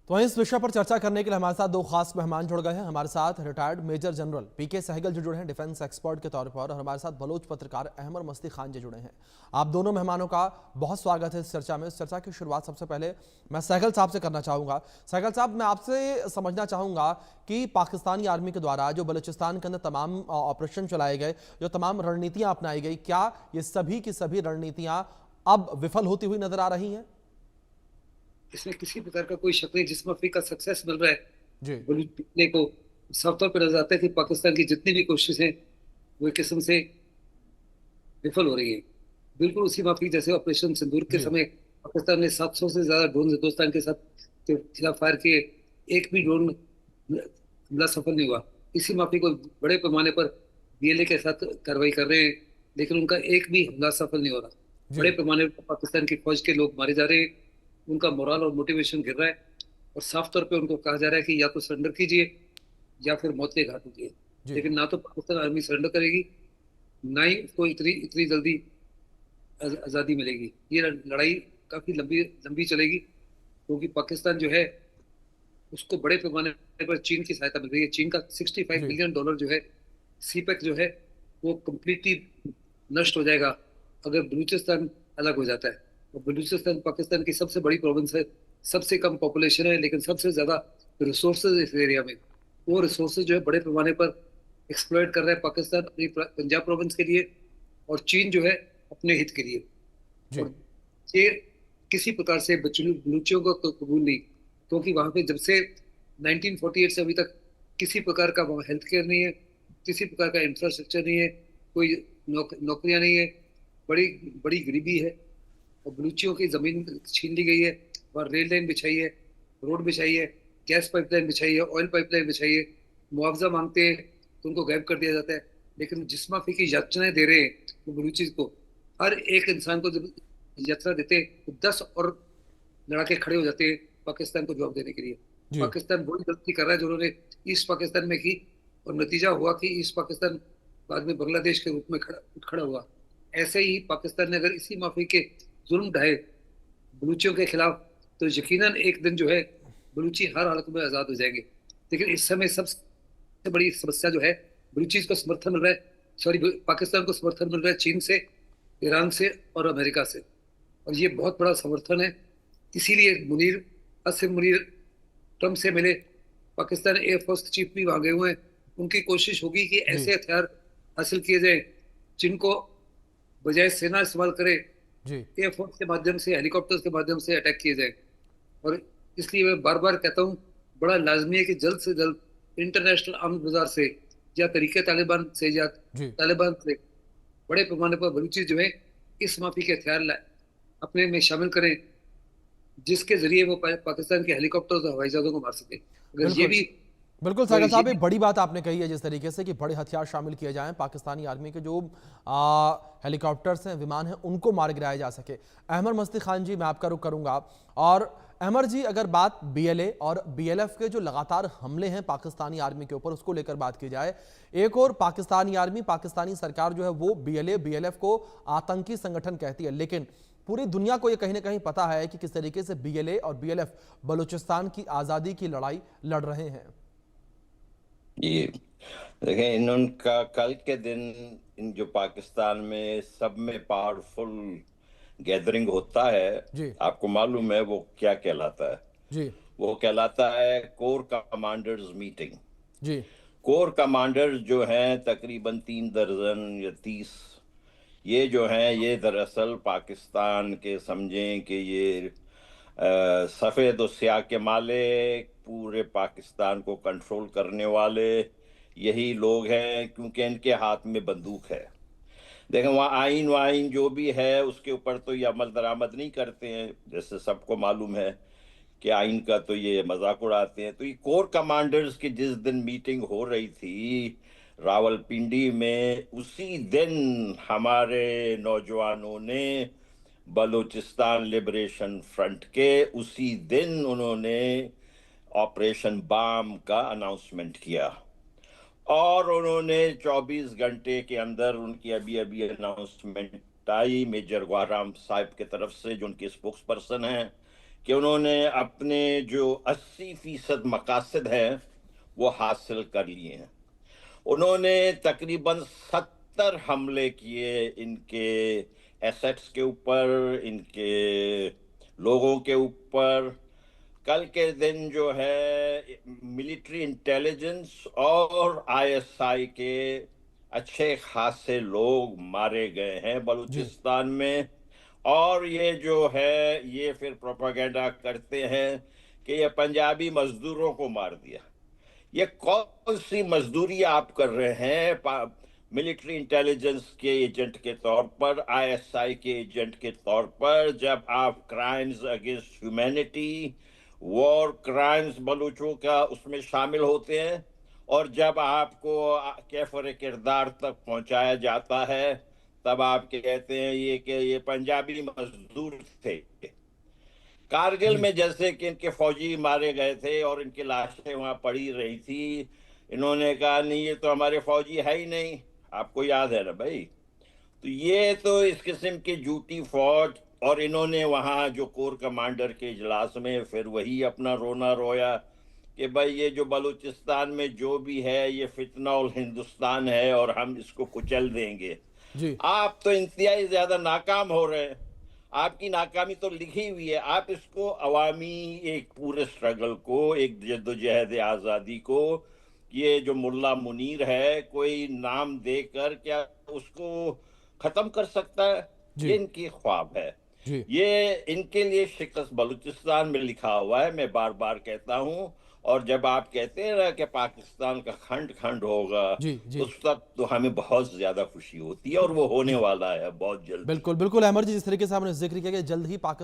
तो इस विषय पर चर्चा करने के लिए हमारे साथ दो खास मेहमान जुड़ गए हैं। हमारे साथ रिटायर्ड मेजर जनरल पीके सहगल जी जुड़े हैं डिफेंस एक्सपर्ट के तौर पर, और हमारे साथ बलोच पत्रकार अहमर मस्ती खान जी जुड़े हैं। आप दोनों मेहमानों का बहुत स्वागत है इस चर्चा में। इस चर्चा की शुरुआत सबसे पहले मैं सहगल साहब से करना चाहूंगा। सहगल साहब, मैं आपसे समझना चाहूंगा कि पाकिस्तानी आर्मी के द्वारा जो बलूचिस्तान के अंदर तमाम ऑपरेशन चलाए गए, जो तमाम रणनीतियां अपनाई गई, क्या ये सभी की सभी रणनीतियां अब विफल होती हुई नजर आ रही हैं? इसमें किसी प्रकार का कोई शक नहीं। जिस माफी का सक्सेस मिल रहा है जी बलूच पीटने को, साफ तौर पर नजर आता है कि पाकिस्तान की जितनी भी कोशिशें वो एक किस्म से विफल हो रही है। बिल्कुल उसी माफी जैसे ऑपरेशन सिंदूर के जी समय पाकिस्तान ने 700 से ज्यादा ड्रोन हिंदुस्तान के साथ के खिलाफ फायर किए, एक भी ड्रोन हमला सफल नहीं हुआ। इसी माफी को बड़े पैमाने पर बीएलए के साथ कार्रवाई कर रहे हैं, लेकिन उनका एक भी हमला सफल नहीं हो रहा। बड़े जी पैमाने पर पाकिस्तान की फौज के लोग मारे जा रहे हैं, उनका मोरल और मोटिवेशन गिर रहा है, और साफ तौर पे उनको कहा जा रहा है कि या तो सरेंडर कीजिए या फिर मौत के घाट उतरिए। जी लेकिन ना तो पाकिस्तान आर्मी सरेंडर करेगी, ना ही उसको इतनी इतनी जल्दी आज़ादी मिलेगी। ये लड़ाई काफी लंबी लंबी चलेगी, क्योंकि पाकिस्तान जो है उसको बड़े पैमाने पर चीन की सहायता मिल रही है। चीन का जी $65 बिलियन जो है सीपेक जो है वो कम्प्लीटली नष्ट हो जाएगा अगर बलूचिस्तान अलग हो जाता है। और बलूचिस्तान पाकिस्तान की सबसे बड़ी प्रोविंस है, सबसे कम पॉपुलेशन है, लेकिन सबसे ज्यादा रिसोर्सेज इस एरिया में। वो रिसोर्सेज जो है बड़े पैमाने पर एक्सप्लॉइट कर रहा है पाकिस्तान अपनी पंजाब प्रोविंस के लिए, और चीन जो है अपने हित के लिए। जी और ये किसी प्रकार से बलूचियों को कबूल नहीं, क्योंकि वहां पे जब से 1948 से अभी तक किसी प्रकार का वहाँ हेल्थ केयर नहीं है, किसी प्रकार का इंफ्रास्ट्रक्चर नहीं है, कोई नौकरियां नहीं है, बड़ी बड़ी गरीबी है। और बलूचियों की जमीन छीन ली गई है, वहाँ रेल लाइन बिछाई है, रोड बिछाई है, गैस पाइपलाइन बिछाई है, ऑयल पाइपलाइन बिछाई है। मुआवजा मांगते हैं तो उनको गायब कर दिया जाता है। लेकिन जिस माफी की याचनाएं दे रहे हैं वो बलूची को, हर एक इंसान को जब यात्रा देते हैं तो 10 और लड़ाके खड़े हो जाते हैं पाकिस्तान को जवाब देने के लिए। जी पाकिस्तान वही गलती कर रहा है जो उन्होंने ईस्ट पाकिस्तान में की, और नतीजा हुआ कि ईस्ट पाकिस्तान बाद में बांग्लादेश के रूप में खड़ा हुआ। ऐसे ही पाकिस्तान ने अगर इसी माफी के जुल्म ढाए बलूचियों के खिलाफ, तो यकीनन एक दिन जो है बलूची हर हालत में आजाद हो जाएंगे। लेकिन इस समय सबसे बड़ी समस्या जो है, बलूचिस को समर्थन मिल रहा है, सॉरी पाकिस्तान को समर्थन मिल रहा है चीन से, ईरान से और अमेरिका से। और ये बहुत बड़ा समर्थन है। इसीलिए आसिम मुनीर ट्रम्प से मिले, पाकिस्तान एयरफोर्स चीफ भी वहां गए हुए हैं। उनकी कोशिश होगी कि जी ऐसे हथियार हासिल किए जाए जिनको बजाय सेना इस्तेमाल करे, जी एयरफोर्स के माध्यम से, हेलीकॉप्टर्स के माध्यम से अटैक किए जाए। और इसलिए मैं बार बार कहता हूँ, बड़ा लाजमी है कि जल्द से जल्द इंटरनेशनल आर्म्स बाजार से या तरीके तालिबान से या जी तालिबान से बड़े पैमाने पर बलूची जो है इस माफी के हथियार अपने में शामिल करें, जिसके जरिए वो पाकिस्तान के हेलीकॉप्टर और हवाई जहाजों को मार सके। अगर ये बिल्कुल भी बिल्कुल अगर सागर ये साहब, भी एक बड़ी बात आपने कही है जिस तरीके से कि बड़े हथियार शामिल किए जाएं, पाकिस्तानी आर्मी के जो हेलीकॉप्टर्स हैं, विमान हैं, उनको मार गिराया जा सके। अहमर मस्ती खान जी, मैं आपका रुख करूंगा। और अहमर जी, अगर बात बीएलए और बीएलएफ के जो लगातार हमले हैं पाकिस्तानी आर्मी के ऊपर, उसको लेकर बात की जाए, एक और पाकिस्तानी आर्मी, पाकिस्तानी सरकार जो है वो बीएलए बीएलएफ को आतंकी संगठन कहती है, लेकिन पूरी दुनिया को यह कहीं ना कहीं पता है कि किस तरीके से बीएलए और बीएलएफ बलूचिस्तान की आजादी की लड़ाई लड़ रहे हैं। ये देखें, इनका कल के दिन इन जो पाकिस्तान में सब में पावरफुल गैदरिंग होता है, जी आपको मालूम है वो क्या कहलाता है? जी वो कहलाता है कोर कमांडर्स मीटिंग। जी कोर कमांडर्स जो हैं तकरीबन 3 दर्जन या 30, ये जो हैं ये दरअसल पाकिस्तान के समझें कि ये सफ़ेद और स्याह के मालिक, पूरे पाकिस्तान को कंट्रोल करने वाले यही लोग हैं, क्योंकि इनके हाथ में बंदूक है। देखें, वहाँ आइन वाइन जो भी है उसके ऊपर तो ये अमल दरामद नहीं करते हैं, जैसे सबको मालूम है कि आइन का तो ये मजाक उड़ाते हैं। तो ये कोर कमांडर्स की जिस दिन मीटिंग हो रही थी रावलपिंडी में, उसी दिन हमारे नौजवानों ने बलूचिस्तान लिबरेशन फ्रंट के उसी दिन उन्होंने ऑपरेशन बाम का अनाउंसमेंट किया, और उन्होंने 24 घंटे के अंदर उनकी अभी अभी अनाउंसमेंट आई मेजर गौहराम साहब की तरफ से, जो उनके स्पोक्स पर्सन हैं, कि उन्होंने अपने जो 80% मकासद है वो हासिल कर लिए हैं। उन्होंने तकरीबन 70 हमले किए इनके एसेट्स के ऊपर, इनके लोगों के ऊपर। कल के दिन जो है मिलिट्री इंटेलिजेंस और आईएसआई के अच्छे खासे लोग मारे गए हैं जी बलूचिस्तान में। और ये जो है ये फिर प्रोपागेंडा करते हैं कि ये पंजाबी मजदूरों को मार दिया। ये कौन सी मजदूरी आप कर रहे हैं मिलिट्री इंटेलिजेंस के एजेंट के तौर पर, आईएसआई के एजेंट के तौर पर, जब आप crimes against humanity, war crimes बलूचों का उसमें शामिल होते हैं, और जब आपको कैफर किरदार तक पहुंचाया जाता है तब आप कहते हैं ये कि ये पंजाबी मजदूर थे। कारगिल जी में जैसे कि इनके फौजी मारे गए थे और इनकी लाशें वहां पड़ी रही थी, इन्होंने कहा नहीं ये तो हमारे फौजी है ही नहीं। आपको याद है ना भाई? तो ये तो इस किस्म की झूठी फौज। और इन्होंने वहां जो कोर कमांडर के इजलास में फिर वही अपना रोना रोया कि भाई ये जो बलूचिस्तान में जो भी है ये फितना उल हिंदुस्तान है और हम इसको कुचल देंगे। जी आप तो इंतहाई ज्यादा नाकाम हो रहे हैं। आपकी नाकामी तो लिखी हुई है। आप इसको अवामी एक पूरे स्ट्रगल को, एक जद्दोजहद आज़ादी को, ये जो मुल्ला मुनीर है कोई नाम देकर क्या उसको खत्म कर सकता है? ये जी इनकी ख्वाब है। जी ये इनके लिए शिकस्त बलूचिस्तान में लिखा हुआ है, मैं बार बार कहता हूं। और जब आप कहते हैं ना कि पाकिस्तान का खंड खंड होगा, जी जी उस वक्त तो हमें बहुत ज्यादा खुशी होती है और वो होने जी वाला है बहुत जल्दी। बिल्कुल बिल्कुल अहमद जी, जिस तरीके से आपने जिक्र किया कि जल्द ही पाकिस्तान